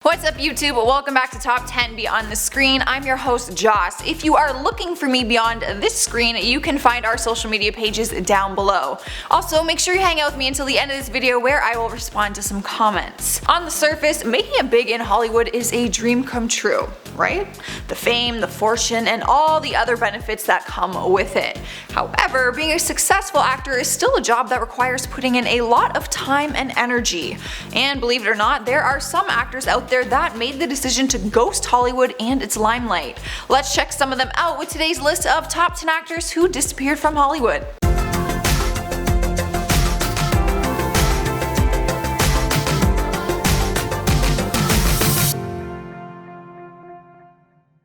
What's up YouTube? Welcome back to Top 10 Beyond the Screen. I'm your host Joss. If you are looking for me beyond this screen, you can find our social media pages down below. Also, make sure you hang out with me until the end of this video where I will respond to some comments. On the surface, making it big in Hollywood is a dream come true, right? The fame, the fortune, and all the other benefits that come with it. However, being a successful actor is still a job that requires putting in a lot of time and energy. And believe it or not, there are some actors out there that made the decision to ghost Hollywood and its limelight. Let's check some of them out with today's list of top 10 actors who disappeared from Hollywood.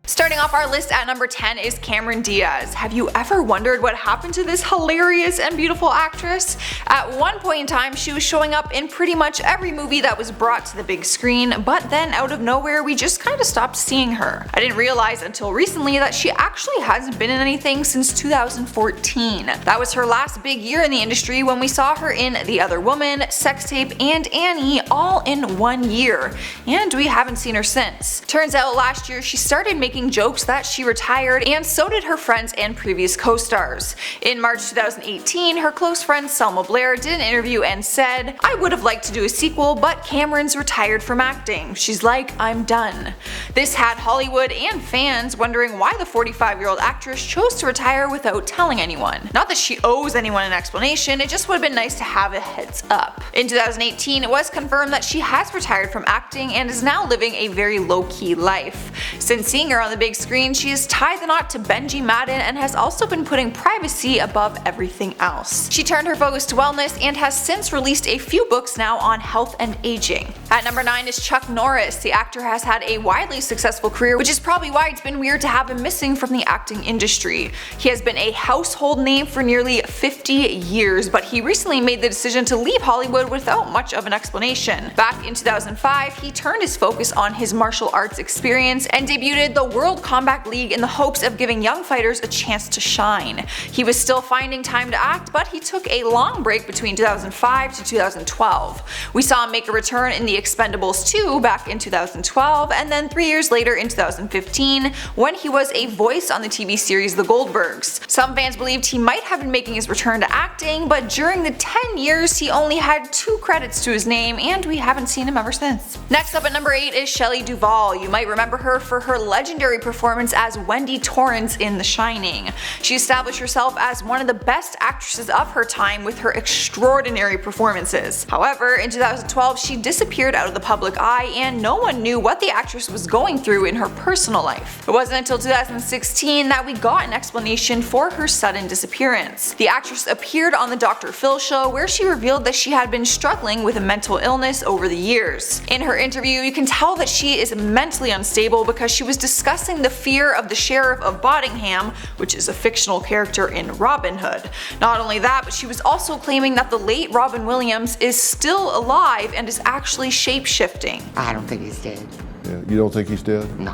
Starting off our list at number 10 is Cameron Diaz. Have you ever wondered what happened to this hilarious and beautiful actress? At one point in time, she was showing up in pretty much every movie that was brought to the big screen, but then out of nowhere we just kinda stopped seeing her. I didn't realize until recently that she actually hasn't been in anything since 2014. That was her last big year in the industry when we saw her in The Other Woman, Sex Tape, and Annie all in 1 year, and we haven't seen her since. Turns out last year she started making jokes that she retired, and so did her friends and previous co-stars. In March 2018, her close friend Selma Blair did an interview and said, "I would have liked to do a sequel, but Cameron's retired from acting. She's like, I'm done." This had Hollywood and fans wondering why the 45-year-old actress chose to retire without telling anyone. Not that she owes anyone an explanation, it just would have been nice to have a heads up. In 2018, it was confirmed that she has retired from acting and is now living a very low-key life. Since seeing her on the big screen, she has tied the knot to Benji Madden and has also been putting privacy above everything else. She turned her focus to wellness and has since released a few books now on health and aging. At number 9 is Chuck Norris. The actor has had a widely successful career, which is probably why it's been weird to have him missing from the acting industry. He has been a household name for nearly 50 years, but he recently made the decision to leave Hollywood without much of an explanation. Back in 2005, he turned his focus on his martial arts experience and debuted the World Combat League in the hopes of giving young fighters a chance to shine. He was still finding time to act, but he took a long break between 2005 to 2012. We saw him make a return in The Expendables 2 back in 2012, and then 3 years later in 2015 when he was a voice on the TV series The Goldbergs. Some fans believed he might have been making his return to acting, but during the 10 years he only had 2 credits to his name, and we haven't seen him ever since. Next up at number 8 is Shelley Duvall. You might remember her for her legendary performance as Wendy Torrance in The Shining. She established herself as one of the best actresses of her time with her extraordinary performances. However, in 2012 she disappeared out of the public eye and no one knew what the actress was going through in her personal life. It wasn't until 2016 that we got an explanation for her sudden disappearance. The actress appeared on the Dr. Phil show where she revealed that she had been struggling with a mental illness over the years. In her interview, you can tell that she is mentally unstable because she was discussing the fear of the Sheriff of Boddingham, which is a fictional character in Robin Hood. Not only that, but she was also claiming that the late Robin Williams is still alive and is actually shape-shifting. I don't think he's dead. Yeah, you don't think he's dead? No.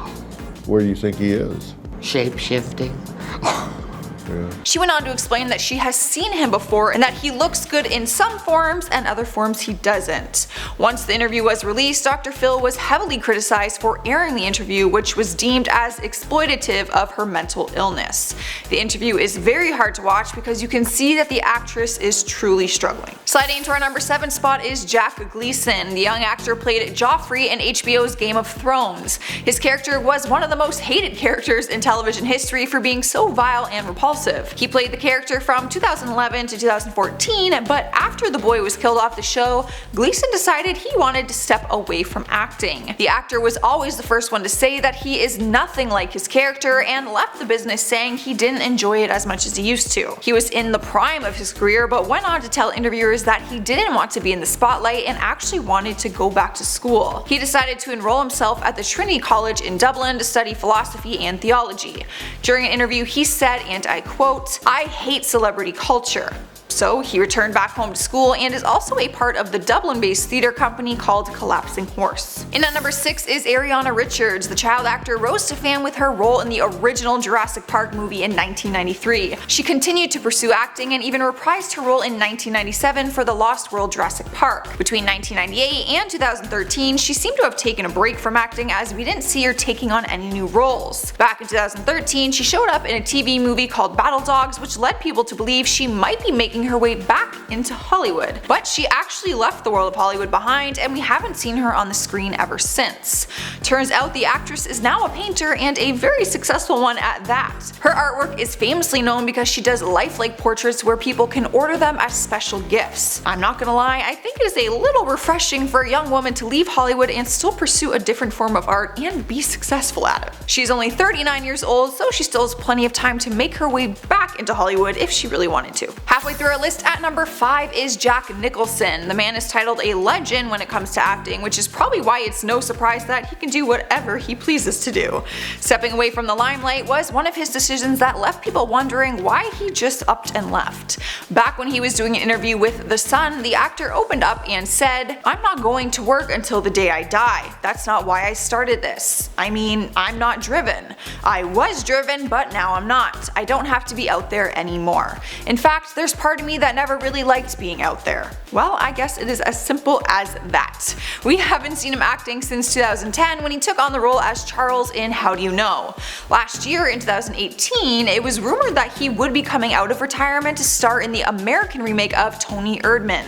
Where do you think he is? Shape-shifting? Yeah. She went on to explain that she has seen him before and that he looks good in some forms and other forms he doesn't. Once the interview was released, Dr. Phil was heavily criticized for airing the interview, which was deemed as exploitative of her mental illness. The interview is very hard to watch because you can see that the actress is truly struggling. Sliding into our number 7 spot is Jack Gleeson. The young actor played Joffrey in HBO's Game of Thrones. His character was one of the most hated characters in television history for being so vile and repulsive. He played the character from 2011 to 2014, but after the boy was killed off the show, Gleeson decided he wanted to step away from acting. The actor was always the first one to say that he is nothing like his character and left the business saying he didn't enjoy it as much as he used to. He was in the prime of his career, but went on to tell interviewers that he didn't want to be in the spotlight and actually wanted to go back to school. He decided to enroll himself at the Trinity College in Dublin to study philosophy and theology. During an interview he said, and I quote, "I hate celebrity culture." So he returned back home to school and is also a part of the Dublin-based theatre company called Collapsing Horse. And at number 6 is Ariana Richards. The child actor rose to fame with her role in the original Jurassic Park movie in 1993. She continued to pursue acting and even reprised her role in 1997 for the Lost World Jurassic Park. Between 1998 and 2013, she seemed to have taken a break from acting as we didn't see her taking on any new roles. Back in 2013, she showed up in a TV movie called Battle Dogs, which led people to believe she might be making her way back into Hollywood. But she actually left the world of Hollywood behind, and we haven't seen her on the screen ever since. Turns out the actress is now a painter, and a very successful one at that. Her artwork is famously known because she does lifelike portraits where people can order them as special gifts. I'm not gonna lie, I think it is a little refreshing for a young woman to leave Hollywood and still pursue a different form of art and be successful at it. She's only 39 years old, so she still has plenty of time to make her way back into Hollywood if she really wanted to. Halfway through our list at number 5 is Jack Nicholson. The man is titled a legend when it comes to acting, which is probably why it's no surprise that he can do whatever he pleases to do. Stepping away from the limelight was one of his decisions that left people wondering why he just upped and left. Back when he was doing an interview with The Sun, the actor opened up and said, "I'm not going to work until the day I die. That's not why I started this. I mean, I'm not driven. I was driven, but now I'm not. I don't have to be out there anymore. In fact, there's part of me that never really liked being out there." Well, I guess it is as simple as that. We haven't seen him acting since 2010 when he took on the role as Charles in How Do You Know? Last year in 2018, it was rumored that he would be coming out of retirement to star in the American remake of Tony Erdmann.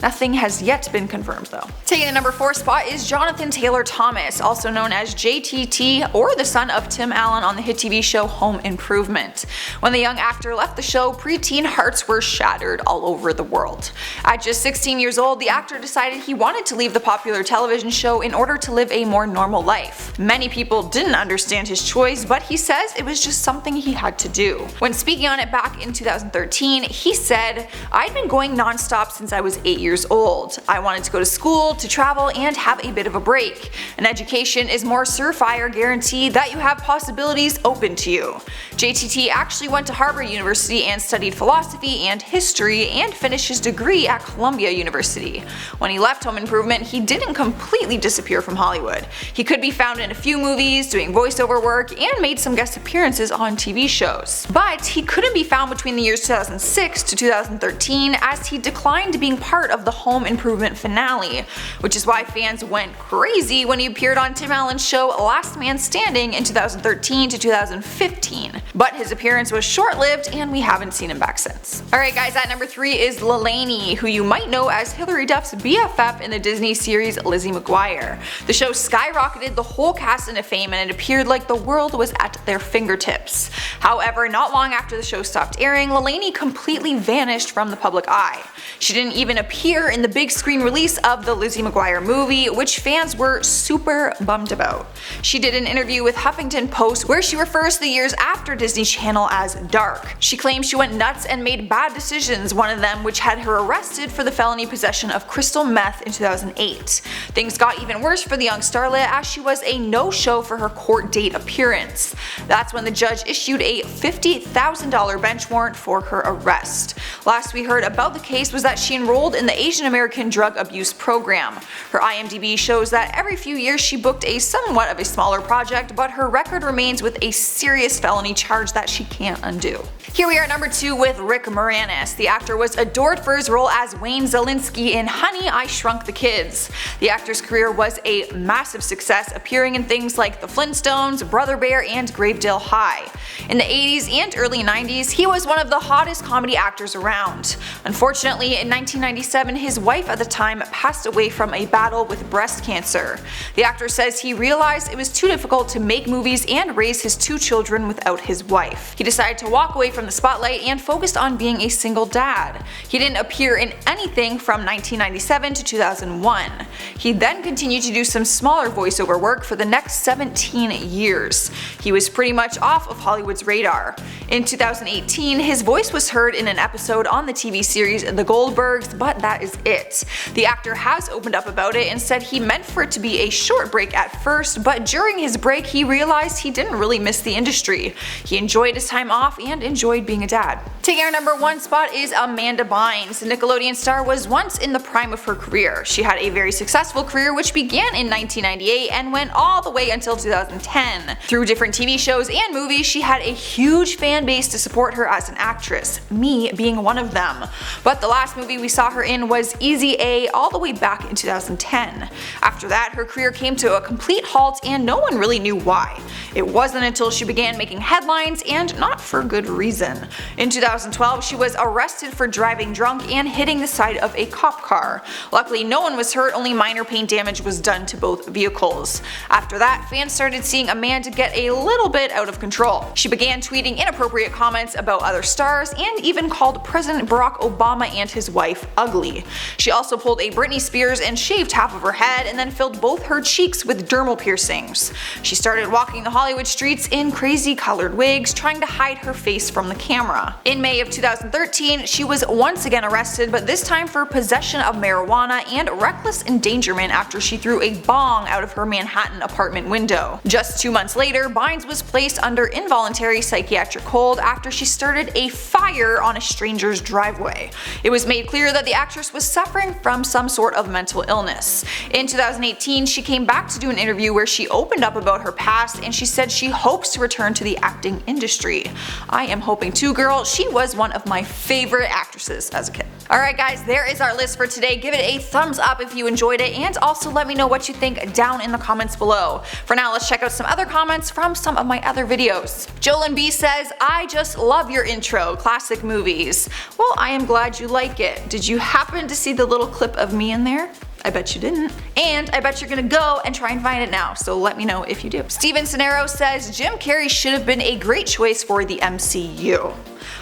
Nothing has yet been confirmed though. Taking the number 4 spot is Jonathan Taylor Thomas, also known as JTT, or the son of Tim Allen on the hit TV show Home Improvement. When the young actor left the show, preteen hearts were shattered all over the world. At just 16 years old, the actor decided he wanted to leave the popular television show in order to live a more normal life. Many people didn't understand his choice, but he says it was just something he had to do. When speaking on it back in 2013, he said, "I'd been going non-stop since I was 8 years old. I wanted to go to school, to travel, and have a bit of a break. An education is more surefire guarantee that you have possibilities open to you." JTT actually went to Harvard University and studied philosophy and history and finished his degree at Columbia University. When he left Home Improvement, he didn't completely disappear from Hollywood. He could be found in a few movies, doing voiceover work, and made some guest appearances on TV shows. But he couldn't be found between the years 2006 to 2013 as he declined being part of the Home Improvement finale, which is why fans went crazy when he appeared on Tim Allen's show Last Man Standing in 2013 to 2015. But his appearance was short-lived and we haven't seen him back since. Alright guys, at number 3 is Lelaine, who you might know as Hilary Duff's BFF in the Disney series Lizzie McGuire. The show skyrocketed the whole cast into fame and it appeared like the world was at their fingertips. However, not long after the show stopped airing, Lelaine completely vanished from the public eye. She didn't even appear in the big screen release of the Lizzie McGuire movie, which fans were super bummed about. She did an interview with Huffington Post where she refers to the years after Disney Channel as dark. She claims she went nuts and made bad decisions, one of them which had her arrested for the felony possession of crystal meth in 2008. Things got even worse for the young starlet as she was a no-show for her court date appearance. That's when the judge issued a $50,000 bench warrant for her arrest. Last we heard about the case was that she enrolled in the Asian American Drug Abuse Program. Her IMDb shows that every few years she booked a somewhat of a smaller project, but her record remains with a serious felony charge that she can't undo. Here we are at number 2 with Rick Moranis. The actor was adored for his role as Wayne Zelinsky in Honey, I Shrunk the Kids. The actor's career was a massive success, appearing in things like The Flintstones, Brother Bear, and Gravedale High. In the 80s and early 90s, he was one of the hottest comedy actors around. Unfortunately, in 1997, his wife at the time passed away from a battle with breast cancer. The actor says he realized it was too difficult to make movies and raise his 2 children without his wife. He decided to walk away from the spotlight and focused on being a single dad. He didn't appear in anything from 1997 to 2001. He then continued to do some smaller voiceover work for the next 17 years. He was pretty much off of Hollywood's radar. In 2018, his voice was heard in an episode on the TV series The Goldbergs, but that is it. The actor has opened up about it and said he meant for it to be a short break at first, but during his break he realized he didn't really miss the industry. He enjoyed his time off and enjoyed being a dad. Taking our number 1 spot is Amanda Bynes. The Nickelodeon star was once in the prime of her career. She had a very successful career which began in 1998 and went all the way until 2010. Through different TV shows and movies, she had a huge fan base to support her as an actress, me being one of them. But the last movie we saw her in was Easy A all the way back in 2010. After that, her career came to a complete halt and no one really knew why. It wasn't until she began making headlines, and not for good reason. In 2012, she was arrested for driving drunk and hitting the side of a cop car. Luckily, no one was hurt, only minor paint damage was done to both vehicles. After that, fans started seeing Amanda get a little bit out of control. She began tweeting inappropriate comments about other stars and even called President Barack Obama and his wife ugly. She also pulled a Britney Spears and shaved half of her head and then filled both her cheeks with dermal piercings. She started walking the Hollywood streets in crazy colored wigs, trying to hide her face from the camera. In May of 2013, she was once again arrested, but this time for possession of marijuana and reckless endangerment after she threw a bong out of her Manhattan apartment window. Just 2 months later, Bynes was placed under involuntary psychiatric hold after she started a fire on a stranger's driveway. It was made clear that the actress was suffering from some sort of mental illness. In 2018, she came back to do an interview where she opened up about her past, and she said she hopes to return to the acting industry. I am hoping too, girl. She was one of my favorite actresses as a kid. Alright guys, there is our list for today. Give it a thumbs up if you enjoyed it, and also let me know what you think down in the comments below. For now, let's check out some other comments from some of my other videos. Jolyn B says, I just love your intro, classic movies. Well, I am glad you like it. Did you happen to see the little clip of me in there? I bet you didn't. And I bet you're gonna go and try and find it now, so let me know if you do. Steven Cenero says, Jim Carrey should have been a great choice for the MCU.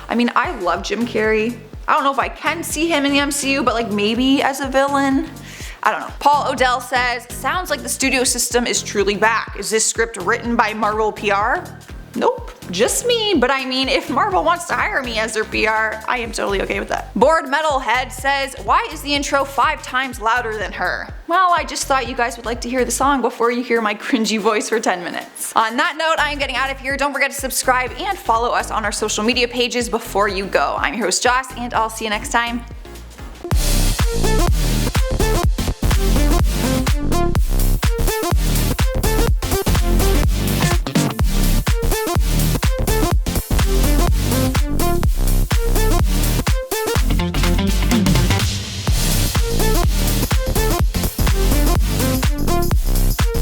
I mean, I love Jim Carrey. I don't know if I can see him in the MCU, but like maybe as a villain. I don't know. Paul Odell says, sounds like the studio system is truly back. Is this script written by Marvel PR? Nope, just me, but I mean, if Marvel wants to hire me as their PR, I am totally okay with that. Bored Metalhead says, why is the intro 5 times louder than her? Well, I just thought you guys would like to hear the song before you hear my cringy voice for 10 minutes. On that note, I am getting out of here. Don't forget to subscribe and follow us on our social media pages before you go. I'm your host Joss, and I'll see you next time.